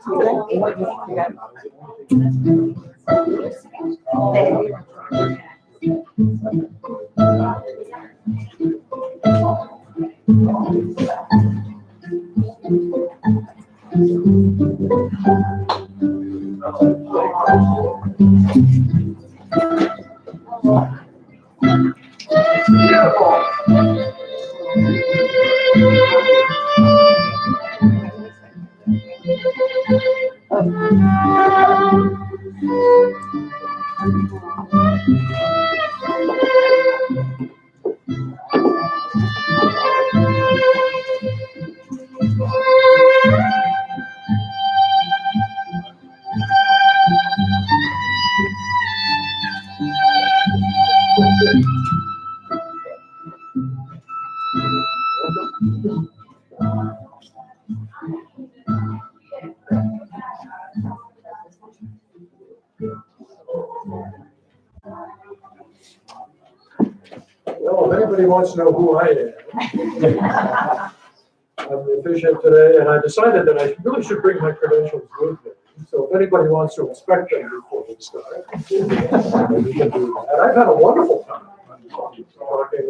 Well, if anybody wants to know who I am, I'm the officiant today, and I decided that I really should bring my credentials with me. So if anybody wants to inspect them before we start, we can do that. I've had a wonderful time talking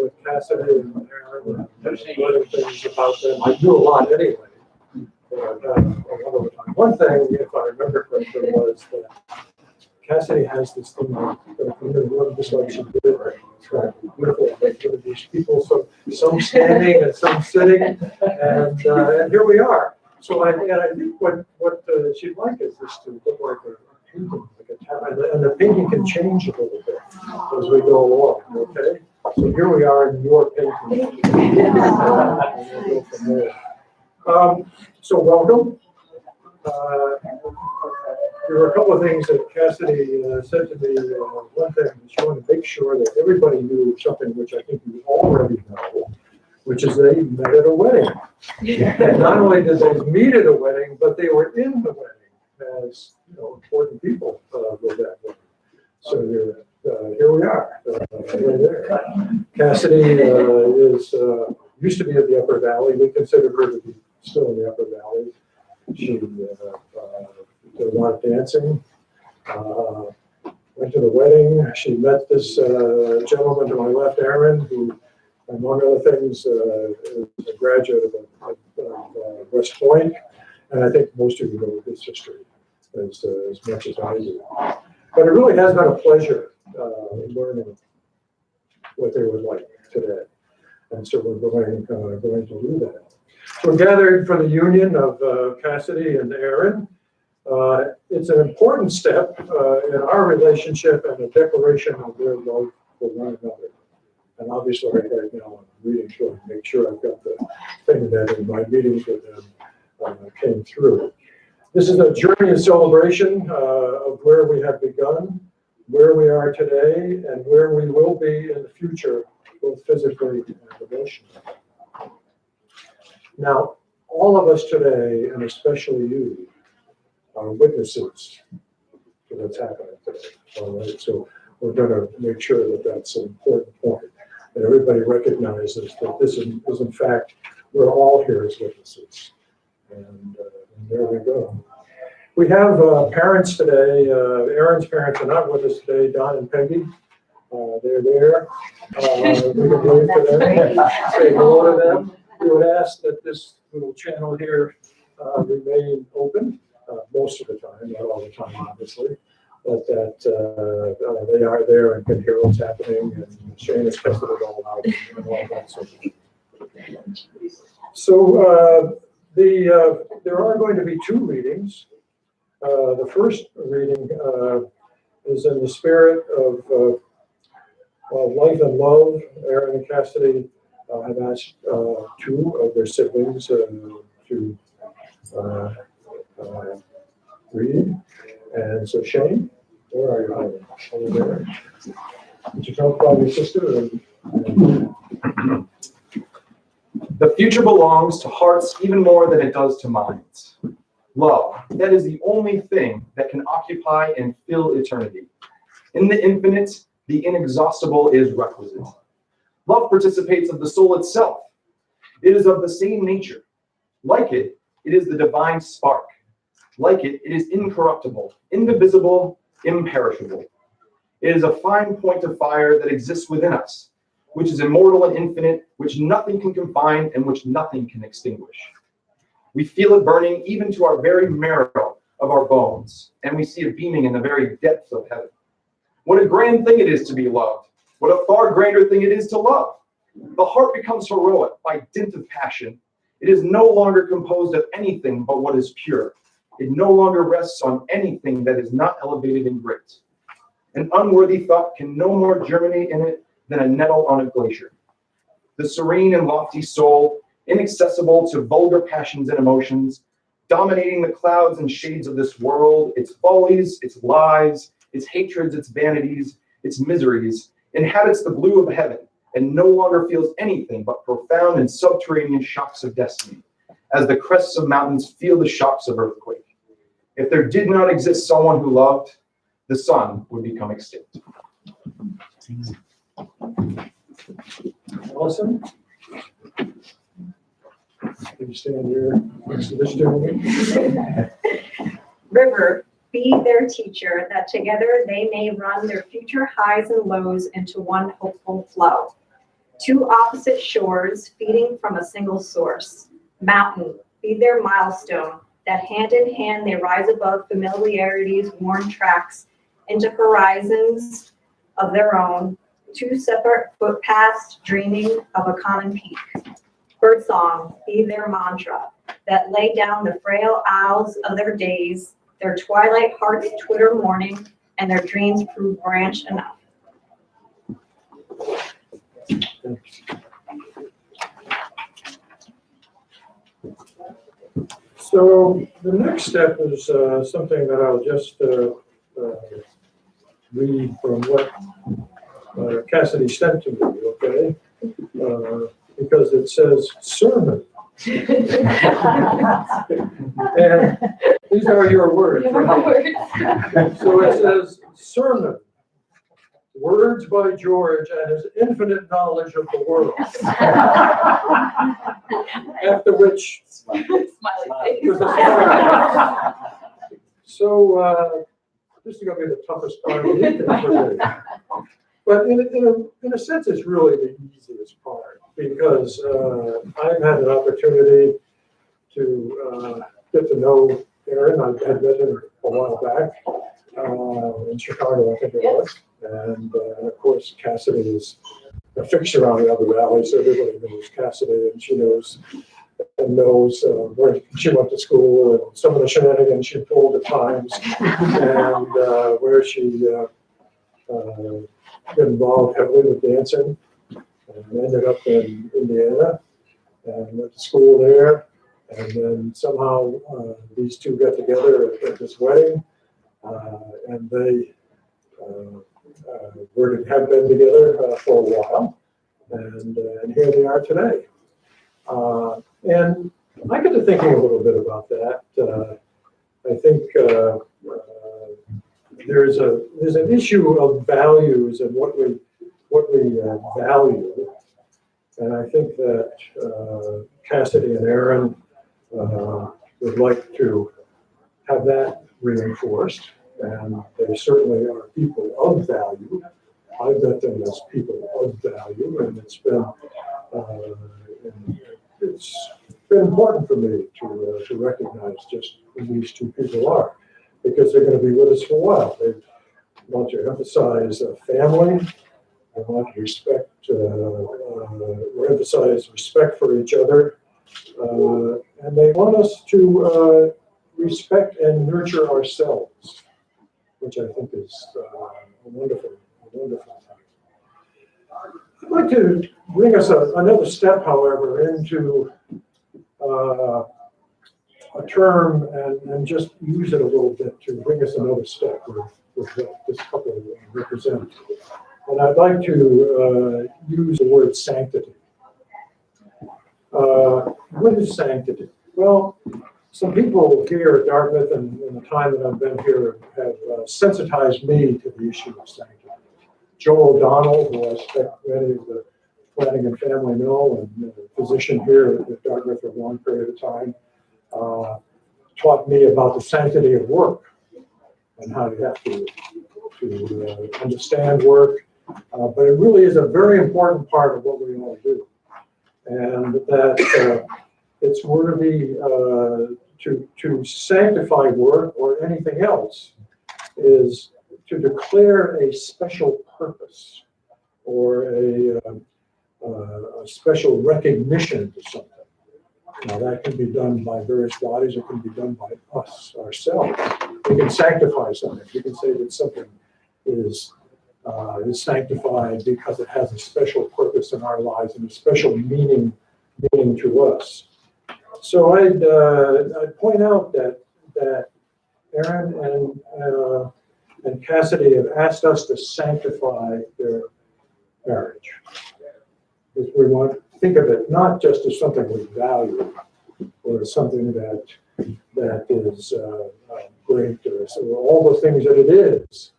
with Cassidy and Aaron and learning things about them. I do a lot anyway. But I've had a wonderful time. One thing, if I remember correctly, was that Cassidy has this thing that just like she did. Right. Beautiful. These people, so some standing and some sitting, and here we are. So I think what she'd like is this to look like a painting, like a town, and the painting can change a little bit as we go along. Okay, so here we are in your painting. We'll go from there. So welcome. There were a couple of things that Cassidy said to me. One thing, she wanted to make sure that everybody knew something which I think you already know, which is they met at a wedding. And not only did they meet at a wedding, but they were in the wedding as important people with that wedding. So here we are, right there. Cassidy used to be in the Upper Valley. We consider her to be still in the Upper Valley. She did a lot of dancing, went to the wedding. She met this gentleman to my left, Aaron, who, among other things, is a graduate of West Point. And I think most of you know his history as much as I do. But it really has been a pleasure learning what they were like today. And so we're going to do that. So we're gathered for the union of Cassidy and Aaron. It's an important step in our relationship and a declaration of their love for one another. And obviously, right now, I'm reading through and make sure I've got the thing that in my meetings with them came through. This is a journey of celebration of where we have begun, where we are today, and where we will be in the future, both physically and emotionally. Now, all of us today, and especially you, are witnesses to what's happening today. All right, so we're going to make sure that that's an important point, that everybody recognizes that this is in fact, we're all here as witnesses. And there we go. We have parents today. Aaron's parents are not with us today, Don and Peggy. They're there. We can wave to them, say hello to them. We would ask that this little channel here remain open most of the time, not all the time, obviously, but that they are there and can hear what's happening, and Shane has tested it all out and all that sort of thing. So there are going to be two readings. The first reading is in the spirit of life and love. Aaron and Cassidy have asked two of their siblings to read. And so Shane, where are you? Over there. Would you talk about your sister? The future belongs to hearts even more than it does to minds. Love, that is the only thing that can occupy and fill eternity. In the infinite, the inexhaustible is requisite. Love participates of the soul itself. It is of the same nature. Like it, it is the divine spark. Like it, it is incorruptible, indivisible, imperishable. It is a fine point of fire that exists within us, which is immortal and infinite, which nothing can confine and which nothing can extinguish. We feel it burning even to our very marrow of our bones, and we see it beaming in the very depths of heaven. What a grand thing it is to be loved. What a far greater thing it is to love. The heart becomes heroic by dint of passion. It is no longer composed of anything but what is pure. It no longer rests on anything that is not elevated and great. An unworthy thought can no more germinate in it than a nettle on a glacier. The serene and lofty soul, inaccessible to vulgar passions and emotions, dominating the clouds and shades of this world, its follies, its lies, its hatreds, its vanities, its miseries, inhabits the blue of heaven and no longer feels anything but profound and subterranean shocks of destiny, as the crests of mountains feel the shocks of earthquake. If there did not exist someone who loved, the sun would become extinct. Allison? Can you stand here next to this gentleman? River, be their teacher, that together they may run their future highs and lows into one hopeful flow. Two opposite shores feeding from a single source. Mountain, be their milestone, that hand in hand they rise above familiarity's worn tracks into horizons of their own, two separate footpaths dreaming of a common peak. Birdsong, be their mantra, that lay down the frail hours of their days, their twilight hearts twitter morning, and their dreams prove branch enough. So the next step is something that I'll just read from what Cassidy sent to me, okay? Because it says sermon. And these are your words, right? So it says sermon, words by George and his infinite knowledge of the world. After which, so this is going to be the toughest part of the evening for me. But in a sense, it's really the easiest part because I've had an opportunity to get to know Aaron. I had met him a while back in Chicago, I think it was. And of course, Cassidy is a fixture on the other valley, so everybody knows Cassidy, and she knows where she went to school and some of the shenanigans she pulled at times, and where she got involved heavily with dancing, and ended up in Indiana and went to school there, and then somehow these two got together at this wedding, and they have been together for a while, and here they are today. And I got to thinking a little bit about that. I think there's an issue of values and what we value, and I think that Cassidy and Aaron would like to have that reinforced, and they certainly are people of value. I bet them as people of value, and it's been important for me to recognize just who these two people are, because they're going to be with us for a while. They want to emphasize family. They want to respect, or emphasize respect for each other, and they want us to respect and nurture ourselves, which I think is a wonderful thing. I'd like to bring us another step, however, into a term and just use it a little bit to bring us another step with what this couple represent. And I'd like to use the word sanctity. What is sanctity? Well, some people here at Dartmouth and in the time that I've been here have sensitized me to the issue of sanctity. Joe O'Donnell, who I suspect many of the Flanagan family know, and a physician here at Dartmouth for a long period of time, taught me about the sanctity of work and how you have to understand work. But it really is a very important part of what we all do. And that it's worthy to sanctify work or anything else is to declare a special purpose or a special recognition to something. Now that can be done by various bodies, it can be done by us, ourselves. We can sanctify something. We can say that something is sanctified because it has a special purpose in our lives and a special meaning to us. So I'd point out that Aaron and Cassidy have asked us to sanctify their marriage. Because we want to think of it not just as something we value or as something that is great or all the things that it is,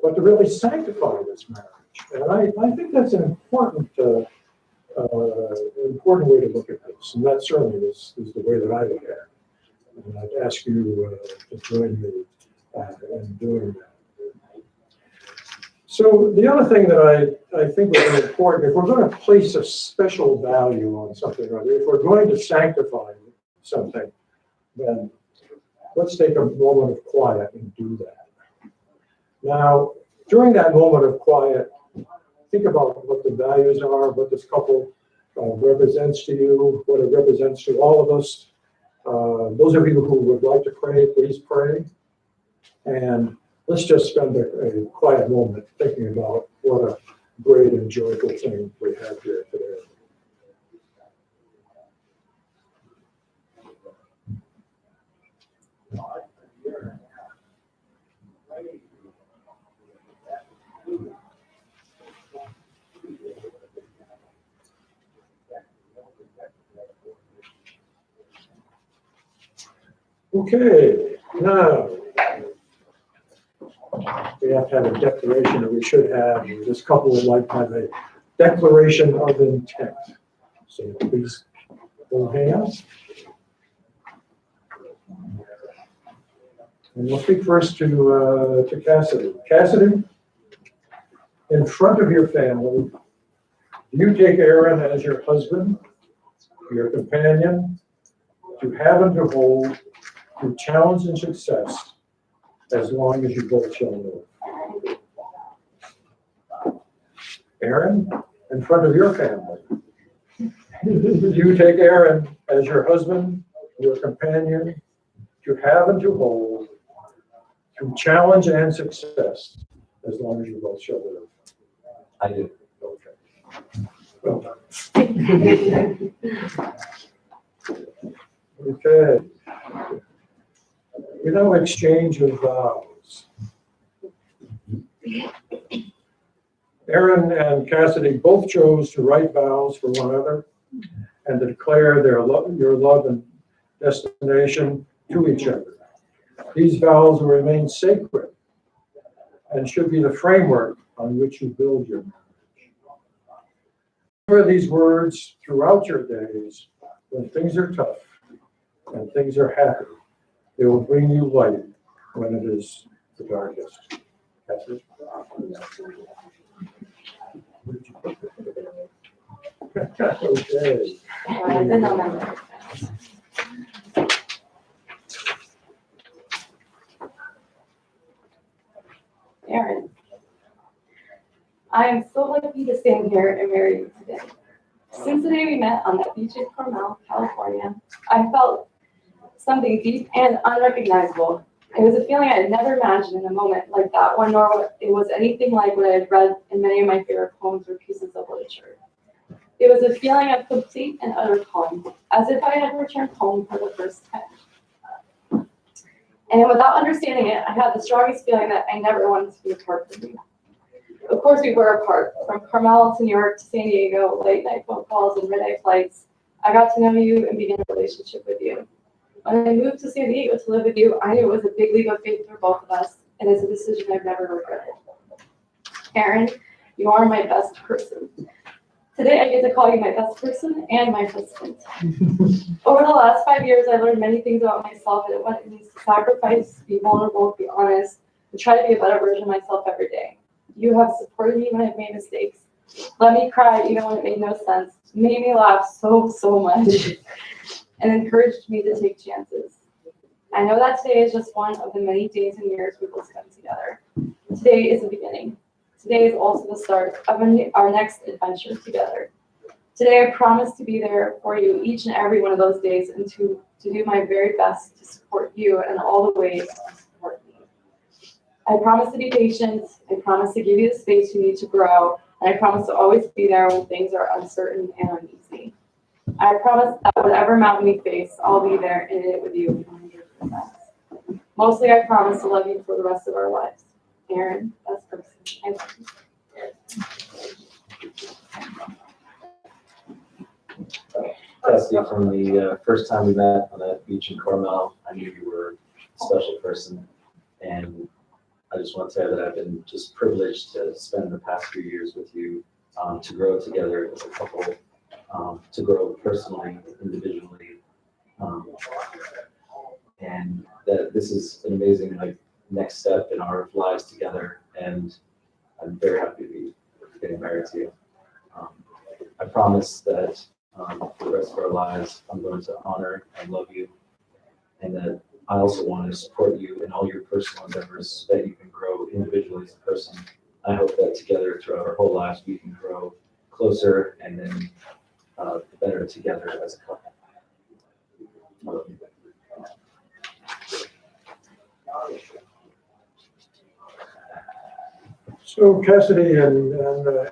but to really sanctify this marriage. And I think that's an important way to look at this. And that certainly is the way that I look at it. And I'd ask you to join me in doing that. So the other thing that I think would be important, if we're going to place a special value on something, or if we're going to sanctify something, then let's take a moment of quiet and do that. Now, during that moment of quiet, think about what the values are, what this couple represents to you, what it represents to all of us. Those of you who would like to pray, please pray. And let's just spend a quiet moment thinking about what a great and joyful thing we have here today. Okay, now we have to have a declaration, or we should have, or this couple would like to have a declaration of intent. So please hold hands. And we'll speak first to Cassidy. Cassidy, in front of your family, do you take Aaron as your husband, your companion, to have and to hold, through challenge and success, as long as you both shall live? Aaron, in front of your family, do you take Aaron as your husband, your companion, to have and to hold, through challenge and success, as long as you both shall live? I do. Okay. Well done. Okay. We now exchange of vows. Aaron and Cassidy both chose to write vows for one another and to declare your love and destination to each other. These vows will remain sacred and should be the framework on which you build your marriage. Remember these words throughout your days when things are tough and things are happy. They will bring you light when it is the darkest. Cassidy? Okay. Aaron, I am so lucky to stand here and marry you today. Since the day we met on that beach in Carmel, California, I felt something deep and unrecognizable. It was a feeling I had never imagined in a moment like that one, nor it was anything like what I had read in many of my favorite poems or pieces of literature. It was a feeling of complete and utter calm, as if I had returned home for the first time. And without understanding it, I had the strongest feeling that I never wanted to be apart from you. Of course, we were apart. From Carmel to New York to San Diego, late night phone calls and red-eye flights, I got to know you and began a relationship with you. When I moved to San Diego to live with you, I knew it was a big leap of faith for both of us, and it's a decision I've never regretted. Aaron, you are my best person. Today I get to call you my best person and my husband. Over the last 5 years, I learned many things about myself and what it means to sacrifice, be vulnerable, be honest, and try to be a better version of myself every day. You have supported me when I've made mistakes, let me cry even when it made no sense, made me laugh so much, and encouraged me to take chances. I know that today is just one of the many days and years we will spend together. Today is the beginning. Today is also the start of our next adventure together. Today I promise to be there for you each and every one of those days and to do my very best to support you in all the ways you support me. I promise to be patient. I promise to give you the space you need to grow. And I promise to always be there when things are uncertain and uneasy. I promise that whatever mountain we face, I'll be there in it with you 100%. Mostly, I promise to love you for the rest of our lives. Aaron, best person. I love you. Cassidy, from the first time we met on that beach in Carmel, I knew you were a special person. And I just want to tell you that I've been just privileged to spend the past few years with you, to grow together as a couple, to grow personally, individually. And that this is an amazing next step in our lives together. And I'm very happy to be getting married to you. I promise that for the rest of our lives, I'm going to honor and love you, and that I also want to support you in all your personal endeavors so that you can grow individually as a person. I hope that together throughout our whole lives, we can grow closer and then better together as a couple. I love you. So Cassidy and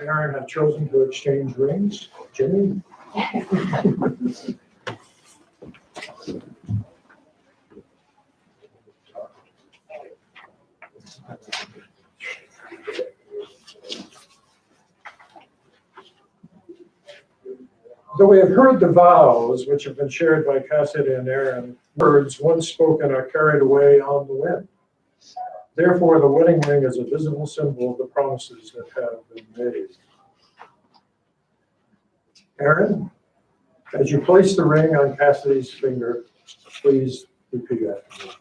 Aaron have chosen to exchange rings. Jimmy? Though we have heard the vows which have been shared by Cassidy and Aaron, words once spoken are carried away on the wind. Therefore, the wedding ring is a visible symbol of the promises that have been made. Aaron, as you place the ring on Cassidy's finger, please repeat after me.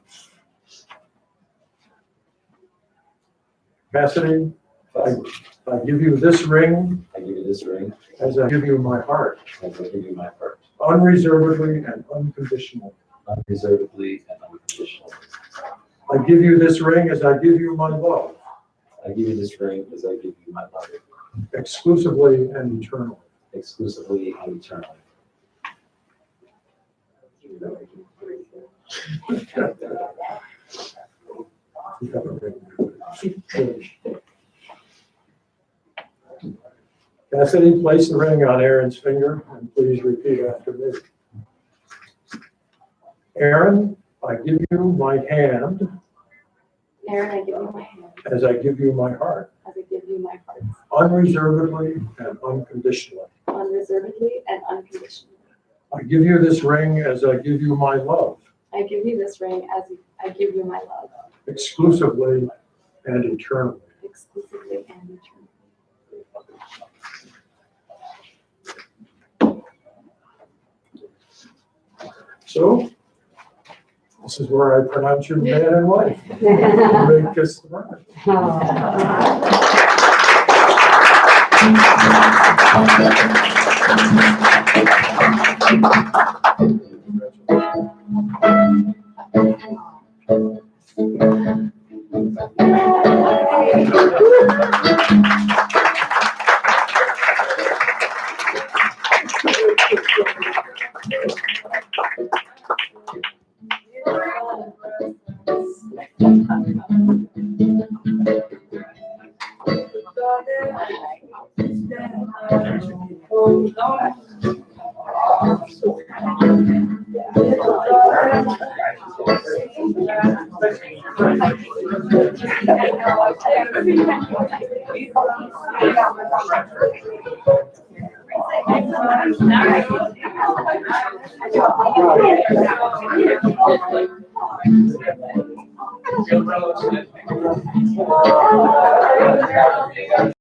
Cassidy, I give you this ring. I give you this ring. As I give you my heart. As I give you my heart. Unreservedly and unconditionally. Unreservedly and unconditionally. I give you this ring as I give you my love. I give you this ring as I give you my love. Exclusively and eternally. Exclusively and eternally. You have a ring. Cassidy, place the ring on Aaron's finger and please repeat after me. Aaron, I give you my hand. Aaron, I give you my hand. As I give you my heart. As I give you my heart. Unreservedly and unconditionally. Unreservedly and unconditionally. I give you this ring as I give you my love. I give you this ring as I give you my love. Exclusively and eternally. Exclusively and eternally. So, this is where I pronounce you man and wife. You may kiss the bride.